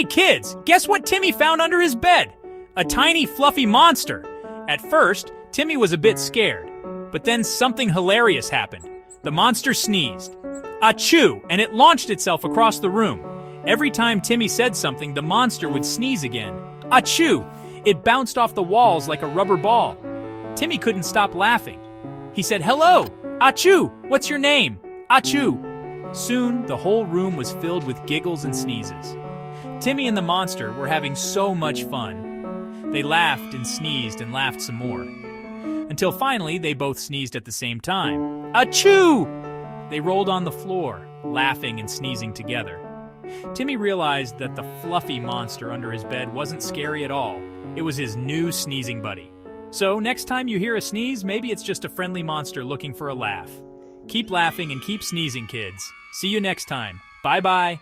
Hey kids, guess what Timmy found under his bed? A tiny fluffy monster. At first, Timmy was a bit scared, but then something hilarious happened. The monster sneezed. Achoo! And it launched itself across the room. Every time Timmy said something, the monster would sneeze again. Achoo! It bounced off the walls like a rubber ball. Timmy couldn't stop laughing. He said, "Hello! Achoo! What's your name? Achoo!" Soon, the whole room was filled with giggles and sneezes. Timmy and the monster were having so much fun. They laughed and sneezed and laughed some more. Until finally, they both sneezed at the same time. Achoo! They rolled on the floor, laughing and sneezing together. Timmy realized that the fluffy monster under his bed wasn't scary at all. It was his new sneezing buddy. So next time you hear a sneeze, maybe it's just a friendly monster looking for a laugh. Keep laughing and keep sneezing, kids. See you next time. Bye-bye.